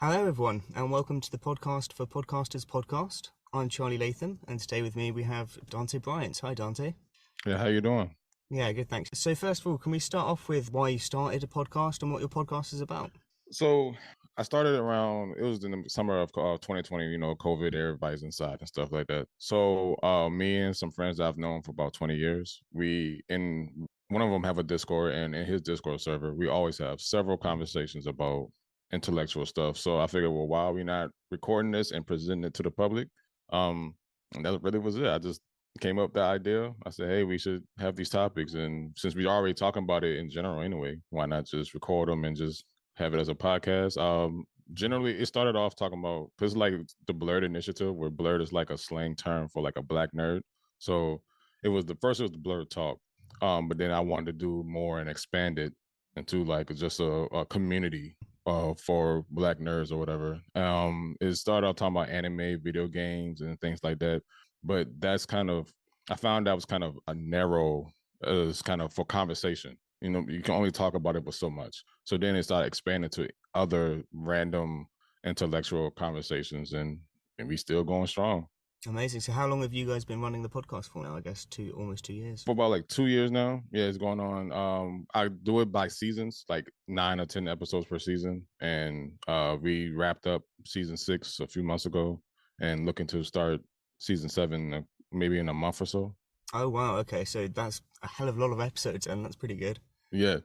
Hello, everyone, and welcome to the podcast for Podcasters Podcast. I'm Charlie Latham, and today with me we have Dante Byrant. Hi, Dante. Yeah, how you doing? Yeah, good, thanks. So first of all, can we start off with why you started a podcast and what your podcast is about? So I started around, it was in the summer of 2020, COVID, everybody's inside and stuff like that. So me and some friends that I've known for about 20 years, one of them have a Discord, and in his Discord server, we always have several conversations about intellectual stuff. So I figured, well, why are we not recording this and presenting it to the public? And that really was it. I just came up with the idea. I said, hey, we should have these topics. And since we're already talking about it in general anyway, why not just record them and just have it as a podcast? Generally, it started off talking about, because like the Blerd Initiative, where Blerd is like a slang term for like a black nerd. So it was the Blerd Talk. But then I wanted to do more and expand it into like just a community for black nerds or whatever. It started out talking about anime, video games, and things like that. But I found that was kind of a narrow, it's kind of for conversation. You can only talk about it but so much. So then it started expanding to other random intellectual conversations, and we still going strong. Amazing. So how long have you guys been running the podcast for now? I guess almost 2 years. For about like 2 years now. Yeah, it's going on. I do it by seasons, like 9 or 10 episodes per season. And we wrapped up season 6 a few months ago and looking to start season 7 maybe in a month or so. Oh wow, okay. So that's a hell of a lot of episodes, and that's pretty good. Yeah.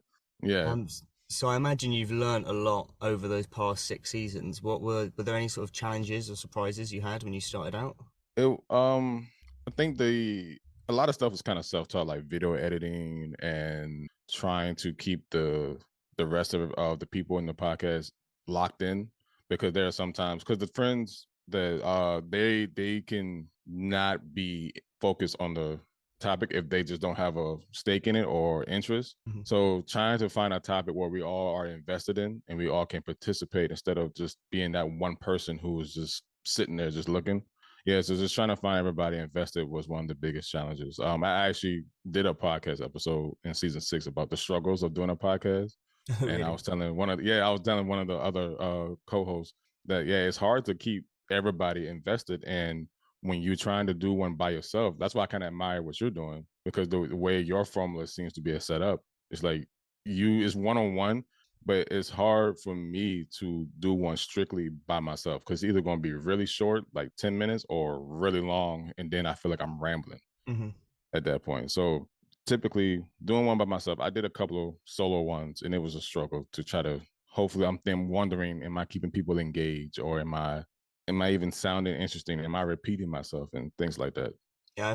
So I imagine you've learned a lot over those past 6 seasons. Were there any sort of challenges or surprises you had when you started out? I think a lot of stuff was kind of self-taught, like video editing and trying to keep the rest of the people in the podcast locked in, because there are sometimes, because the friends that they can not be focused on the topic if they just don't have a stake in it or interest. Mm-hmm. So trying to find a topic where we all are invested in and we all can participate instead of just being that one person who is just sitting there just looking. Yeah, so just trying to find everybody invested was one of the biggest challenges. I actually did a podcast episode in season 6 about the struggles of doing a podcast. Really? And I was telling one of the other co-hosts that it's hard to keep everybody invested. And when you're trying to do one by yourself, that's why I kind of admire what you're doing, because the way your formula seems to be set up, it's like it's one-on-one. But it's hard for me to do one strictly by myself, because it's either going to be really short, like 10 minutes, or really long. And then I feel like I'm rambling at that point. So typically doing one by myself, I did a couple of solo ones, and it was a struggle to try to, hopefully I'm then wondering, am I keeping people engaged, or am I even sounding interesting? Am I repeating myself and things like that? Yeah,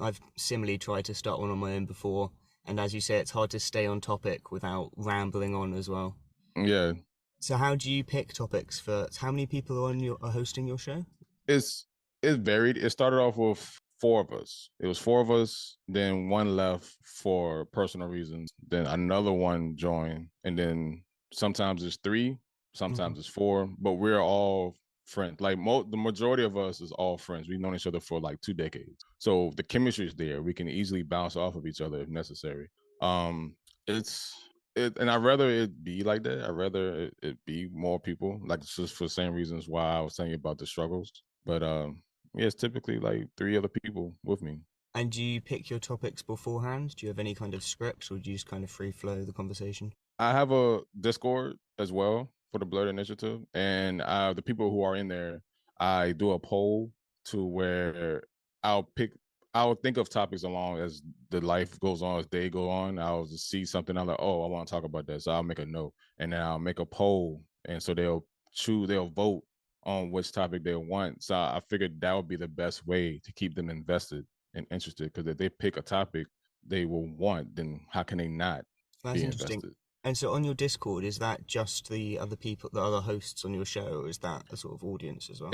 I've similarly tried to start one on my own before, and as you say, it's hard to stay on topic without rambling on as well. Yeah. So how do you pick topics how many people are hosting your show? It's varied. It started off with 4 of us. It was 4 of us. Then one left for personal reasons. Then another one joined, and then sometimes it's 3, sometimes it's 4. But we're all friends. Like the majority of us is all friends. We've known each other for like 2 decades, so the chemistry is there. We can easily bounce off of each other if necessary. And I'd rather it be like that. I'd rather it be more people, like, just for the same reasons why I was telling you about the struggles. But it's typically like 3 other people with me. And do you pick your topics beforehand? Do you have any kind of script, or do you just kind of free flow the conversation? I have a Discord as well for the Blerd Initiative, and the people who are in there, I do a poll to where I'll think of topics along as the life goes on, as day go on. I'll just see something, I'm like, oh, I want to talk about that, so I'll make a note, and then I'll make a poll, and so they'll vote on which topic they want. So I figured that would be the best way to keep them invested and interested, because if they pick a topic they will want, then how can they not That's be interesting. invested? And so on your Discord, is that just the other people, the other hosts on your show, or is that a sort of audience as well?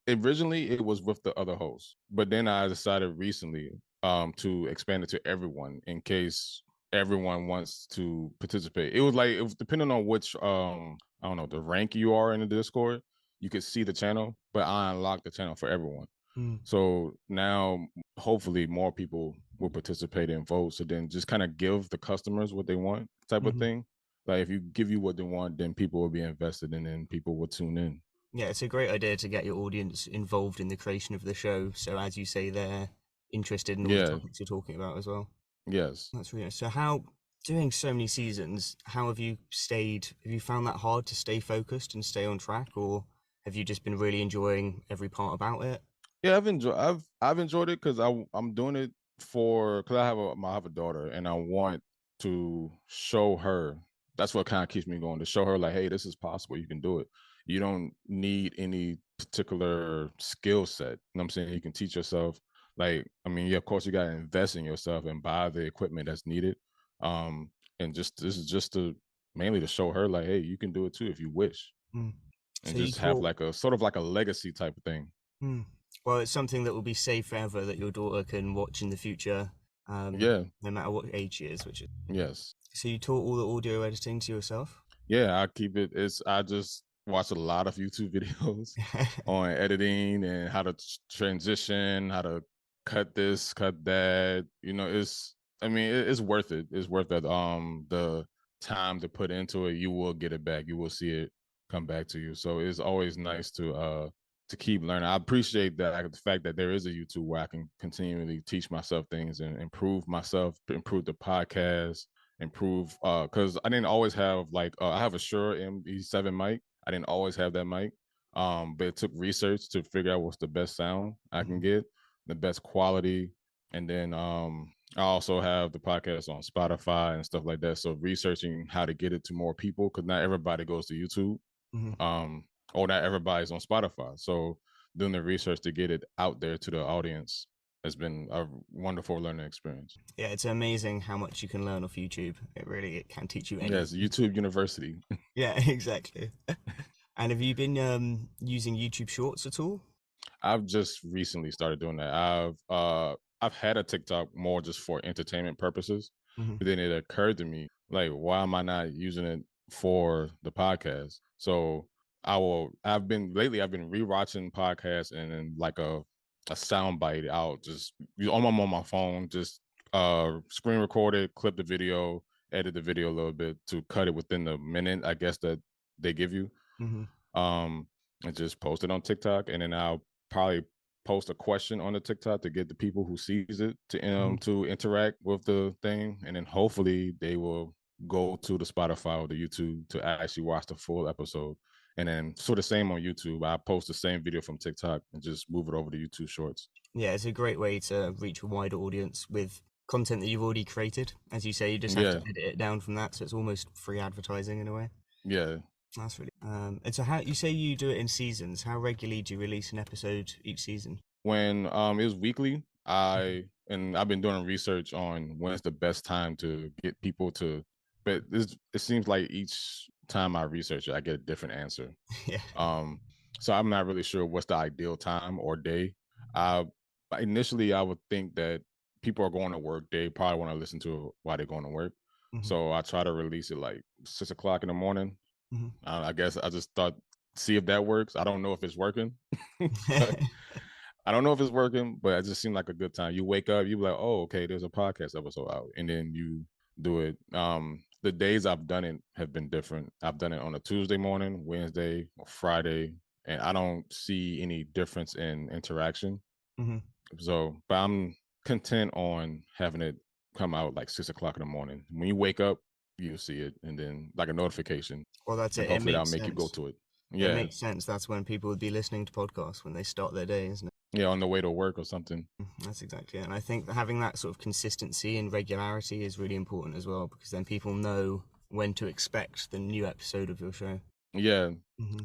Originally it was with the other hosts, but then I decided recently to expand it to everyone, in case everyone wants to participate. It was depending on which I don't know, the rank you are in the Discord, you could see the channel, but I unlocked the channel for everyone. So now hopefully more people will participate and vote, so then just kind of give the customers what they want type of thing. Like if you give you what they want, then people will be invested, and then people will tune in. Yeah, it's a great idea to get your audience involved in the creation of the show. So as you say, they're interested in all the Yeah. topics you're talking about as well. Yes. That's really nice. So how, doing so many seasons, how have you stayed? Have you found that hard to stay focused and stay on track, or have you just been really enjoying every part about it? Yeah, I've enjoyed it because I'm doing it for because I have a daughter and I want to show her. That's what kind of keeps me going, to show her like, hey, this is possible. You can do it. You don't need any particular skill set. You know what I'm saying? You can teach yourself. Like, I mean, yeah, of course you gotta invest in yourself and buy the equipment that's needed. And just this is just to mainly to show her like, hey, you can do it too if you wish. Mm. And So you just have taught. like a sort of like a legacy type of thing. Mm. Well, it's something that will be saved forever that your daughter can watch in the future, Yeah. no matter what age she is. Which is Yes. so you taught all the audio editing to yourself. Yeah, I keep it. I just watch a lot of YouTube videos on editing and how to transition, how to cut this, cut that. You know, I mean, it's worth it. It's worth it. The time to put into it, you will get it back. You will see it come back to you. So it's always nice to keep learning. I appreciate that the fact that there is a YouTube where I can continually teach myself things and improve myself, improve the podcast, improve because I didn't always have like I have a Shure ME7 mic. I didn't always have that mic. But it took research to figure out what's the best sound I can get, the best quality. And then I also have the podcast on Spotify and stuff like that. So researching how to get it to more people, because not everybody goes to YouTube. Mm-hmm. Or not everybody's on Spotify. So doing the research to get it out there to the audience has been a wonderful learning experience. Yeah, it's amazing how much you can learn off YouTube. It can teach you anything. Yes, YouTube University. Yeah, exactly. And have you been using YouTube Shorts at all? I've just recently started doing that. I've had a TikTok more just for entertainment purposes, Mm-hmm. but then it occurred to me like, why am I not using it for the podcast? So I've been rewatching podcasts and then like a sound bite. I'll just I'm on my phone, just screen record it, clip the video, edit the video a little bit to cut it within the minute, I guess, that they give you. Mm-hmm. And just post it on TikTok, and then I'll probably post a question on the TikTok to get the people who sees it to interact with the thing, and then hopefully they will go to the Spotify or the YouTube to actually watch the full episode. And then sort of same on YouTube, I post the same video from TikTok and just move it over to YouTube Shorts. Yeah, it's a great way to reach a wider audience with content that you've already created. As you say, you just have to edit it down from that, so it's almost free advertising in a way. Yeah. That's really. And so, how you say you do it in seasons? How regularly do you release an episode each season? When it was weekly, I've been doing research on when's the best time to get people to, but it seems like each time I research it, I get a different answer. Yeah. So I'm not really sure what's the ideal time or day. Initially, I would think that people are going to work. They probably want to listen to it while they're going to work. So I try to release it like 6 o'clock in the morning. I guess I just thought, see if that works. I don't know if it's working. I don't know if it's working, but it just seemed like a good time. You wake up, you be like, oh, okay, there's a podcast episode out, and then you do it. The days I've done it have been different. I've done it on a Tuesday morning, Wednesday, or Friday, and I don't see any difference in interaction. So, but I'm content on having it come out like 6 o'clock in the morning. When you wake up, you'll see it, and then like a notification. Well, that's and it. hopefully that'll make you go to it. Yeah, it makes sense. That's when people would be listening to podcasts when they start their day, isn't it? Yeah, on the way to work or something. That's exactly it. And I think having that sort of consistency and regularity is really important as well, because then people know when to expect the new episode of your show. Yeah,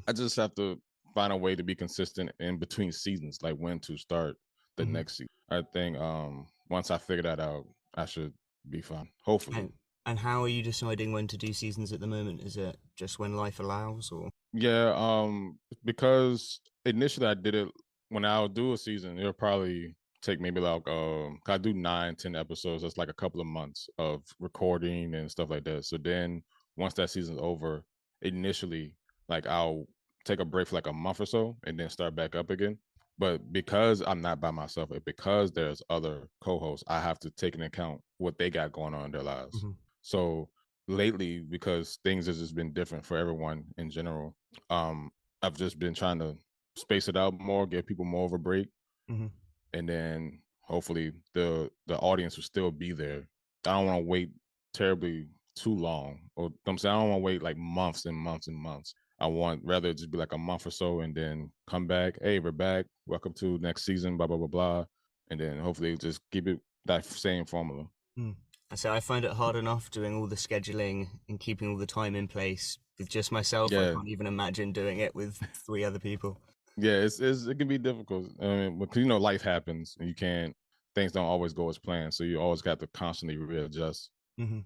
I just have to find a way to be consistent in between seasons, like when to start the next season. I think once I figure that out, I should be fine. Hopefully. And how are you deciding when to do seasons at the moment? Is it just when life allows, or? Yeah, because initially I did it when I'll do a season, it'll probably take maybe like I do 9-10 episodes. That's like a couple of months of recording and stuff like that. So then once that season's over, initially like I'll take a break for like a month or so and then start back up again. But because I'm not by myself, because there's other co-hosts, I have to take into account what they got going on in their lives. So lately, because things has just been different for everyone in general, I've just been trying to space it out more, give people more of a break, Hmm. and then hopefully the audience will still be there. I don't want to wait terribly too long, or I'm saying I don't want to wait like months and months and months. I want rather just be like a month or so, and then come back. Hey, we're back. Welcome to next season. Blah blah blah blah, and then hopefully just keep it that same formula. Mm. So I find it hard enough doing all the scheduling and keeping all the time in place with just myself. I Yeah, can't even imagine doing it with three other people. yeah, it can be difficult. I mean, because life happens, and you can't. Things don't always go as planned, so you always got to constantly readjust. Hmm.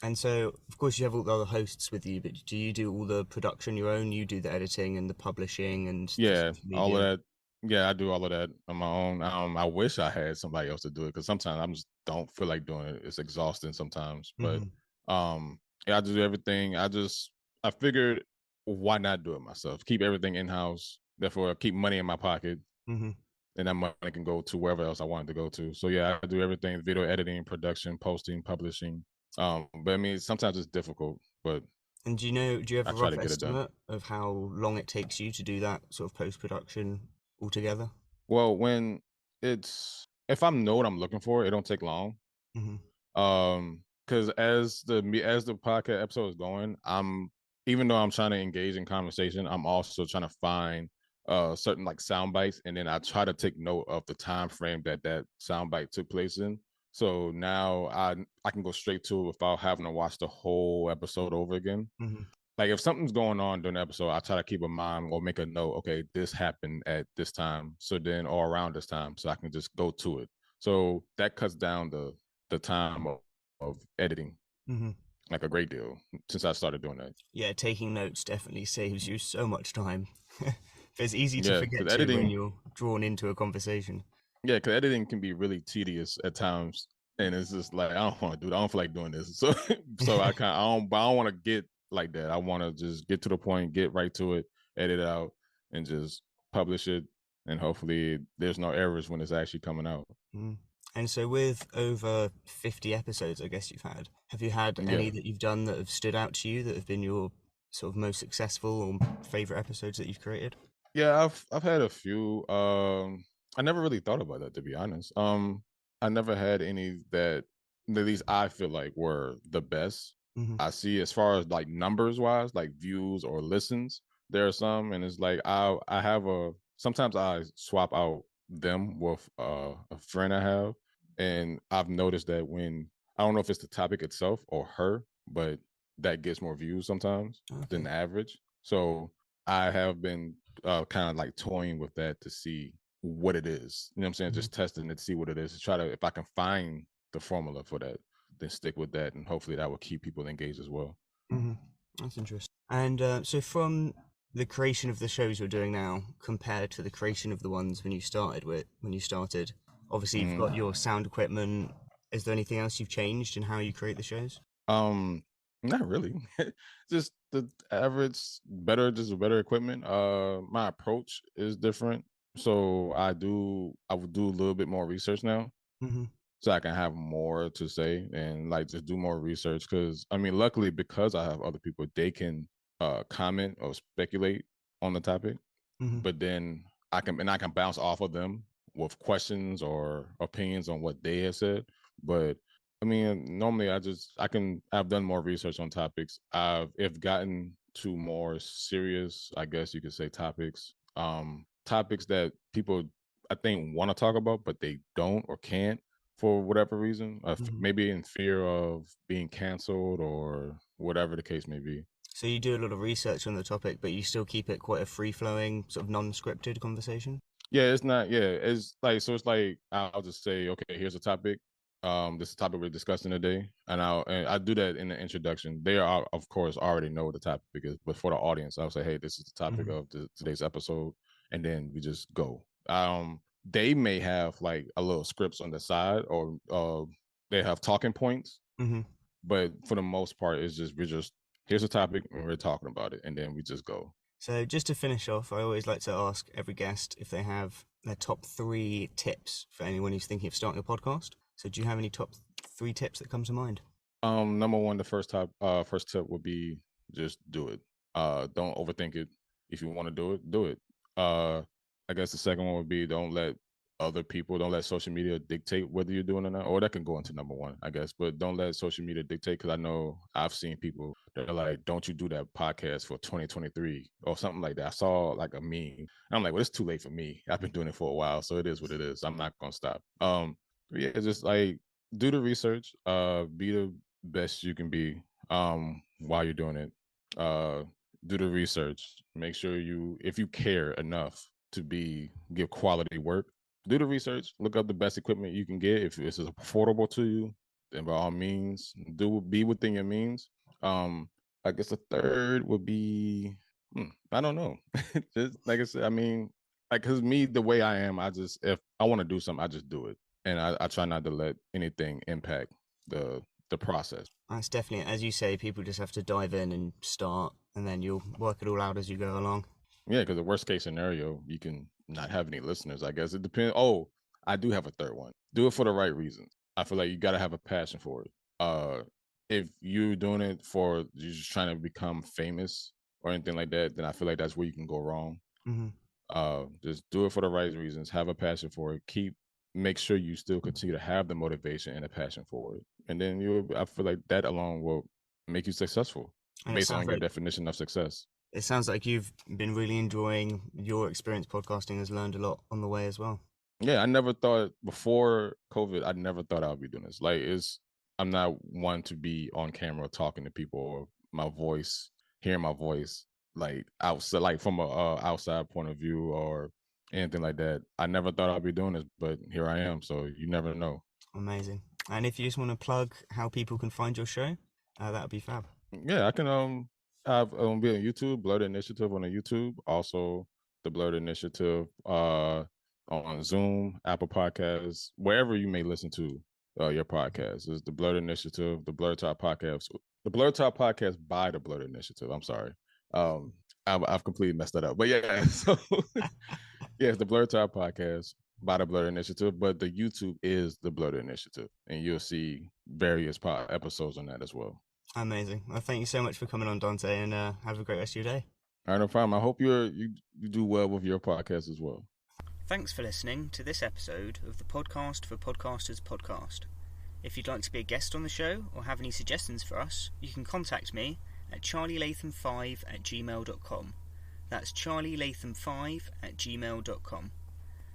And so, of course, you have all the other hosts with you, but do you do all the production your own? You do the editing and the publishing and the Yeah, social all of media? that. Yeah, I do all of that on my own. I wish I had somebody else to do it, because sometimes I just don't feel like doing it. It's exhausting sometimes. But Hmm. yeah, I do everything. I figured, why not do it myself? Keep everything in house. Therefore, keep money in my pocket, Hmm. and that money can go to wherever else I wanted to go to. So yeah, I do everything: video editing, production, posting, publishing. But I mean, sometimes it's difficult, but And do you have I a try to rough get it done. estimate of how long it takes you to do that sort of post-production altogether? Well, when it's if I know what I'm looking for, it don't take long. Hmm. Because as the podcast episode is going, I'm even though I'm trying to engage in conversation, I'm also trying to find certain like sound bites, and then I try to take note of the time frame that sound bite took place in. So now I can go straight to it without having to watch the whole episode over again. Hmm. Like if something's going on during the episode, I try to keep a mind or make a note. Okay, this happened at this time, so then or around this time, so I can just go to it. So that cuts down the time of editing Hmm. like a great deal since I started doing that. Yeah, taking notes definitely saves you so much time. It's easy to Yeah, forget because to when editing, you're drawn into a conversation. yeah, because editing can be really tedious at times, and it's just like I don't want to do it. I don't feel like doing this. So I don't want to get like that. I want to just get to the point, get right to it, edit it out, and just publish it. And hopefully, there's no errors when it's actually coming out. Mm. And so, with over 50 episodes, I guess you've had, have you had any Yeah, that you've done that have stood out to you that have been your sort of most successful or favorite episodes that you've created? yeah, I've had a few. I never really thought about that, to be honest. I never had any that at least I feel like were the best. Hmm. I see as far as like numbers wise, like views or listens, there are some, and it's like I have a sometimes I swap out them with a friend I have, and I've noticed that when I don't know if it's the topic itself or her, but that gets more views sometimes than Okay. the average. So I have been kind of like toying with that to see what it is. You know what I'm saying? Hmm. Just testing it to see what it is. To try to if I can find the formula for that, then stick with that, and hopefully that will keep people engaged as well. Hmm. That's interesting. And so, from the creation of the shows you're doing now compared to the creation of the ones when you started, obviously you've got Mhm. your sound equipment. Is there anything else you've changed in how you create the shows? Um, Not really. Just the average, just better equipment. My approach is different, so I would do a little bit more research now, Hmm. so I can have more to say and like just do more research. Because I mean, luckily because I have other people, they can comment or speculate on the topic, Hmm. but then I can bounce off of them with questions or opinions on what they have said. But I mean, normally I've done more research on topics. I've gotten to more serious, I guess you could say, topics. Topics that people I think want to talk about, but they don't or can't for whatever reason. Hmm. Maybe in fear of being canceled or whatever the case may be. So you do a lot of research on the topic, but you still keep it quite a free-flowing, sort of non-scripted conversation. Yeah, it's not. Yeah, it's like so. It's like I'll just say, okay, here's a topic. This is the topic we're discussing today, and I do that in the introduction. They are, of course, already know what the topic is, but for the audience, I'll say, hey, this is the topic Hmm. of today's episode, and then we just go. They may have like a little scripts on the side, or they have talking points, Hmm. but for the most part, it's just we're just here's a topic and we're talking about it, and then we just go. So just to finish off, I always like to ask every guest if they have their top three tips for anyone who's thinking of starting a podcast. So do you have any top three tips that come to mind? Number one, the first tip would be just do it. Don't overthink it. If you want to do it, do it. I guess the second one would be don't let social media dictate whether you're doing it or not. Or that can go into number one, I guess. But don't let social media dictate, because I know I've seen people that are like, "Don't you do that podcast for 2023 or something like that." I saw like a meme. And I'm like, "Well, it's too late for me. I've been doing it for a while, so it is what it is. I'm not gonna stop." Yeah, just like do the research. Be the best you can be while you're doing it. Uh, do the research. Make sure if you care enough to give quality work, do the research. Look up the best equipment you can get. If it's affordable to you, then by all means, be within your means. I guess the third would be, I don't know. Just like I said, I mean, like, cause me, the way I am, if I want to do something, I just do it, and I try not to let anything impact the process. That's definitely, as you say, people just have to dive in and start, and then you'll work it all out as you go along. Yeah, because the worst case scenario, you can not have any listeners. I guess it depends. Oh, I do have a third one. Do it for the right reasons. I feel like you got to have a passion for it. If you're doing it for you're just trying to become famous or anything like that, then I feel like that's where you can go wrong. Just do it for the right reasons. Have a passion for it. Make sure you still continue to have the motivation and a passion for it, and then I feel like that alone will make you successful based on your definition of success. It sounds like you've been really enjoying your experience podcasting, has learned a lot on the way as well. Yeah, I never thought before COVID, I never thought I would be doing this. Like, I'm not one to be on camera talking to people or hearing my voice, like outside, like from a outside point of view or anything like that. I never thought I'd be doing this, but here I am. So you never know. Amazing. And if you just want to plug how people can find your show, that would be fab. Yeah, I can have be on YouTube, Blerd Initiative on the YouTube. Also, the Blerd Initiative on Zoom, Apple Podcasts, wherever you may listen to your podcast. Is the Blerd Initiative, the Blerd Talk Podcast, the Blerd Talk Podcast by the Blerd Initiative. I'm sorry, I've completely messed that up. But yeah, so yeah, it's the Blerd Talk Podcast by the Blerd Initiative, but the YouTube is the Blerd Initiative, and you'll see various episodes on that as well. Amazing. Well, thank you so much for coming on, Dante, and have a great rest of your day. All right, no problem. I hope you do well with your podcast as well. Thanks for listening to this episode of the Podcast for Podcasters podcast. If you'd like to be a guest on the show or have any suggestions for us, you can contact me at charlielatham5@gmail.com. That's charlielatham5@gmail.com.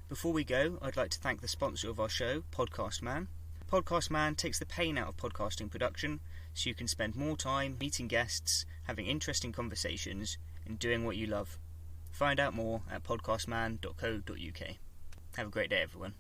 Before we go, I'd like to thank the sponsor of our show, Podcast Man. Podcast Man takes the pain out of podcasting production, so you can spend more time meeting guests, having interesting conversations, and doing what you love. Find out more at podcastman.co.uk. Have a great day, everyone.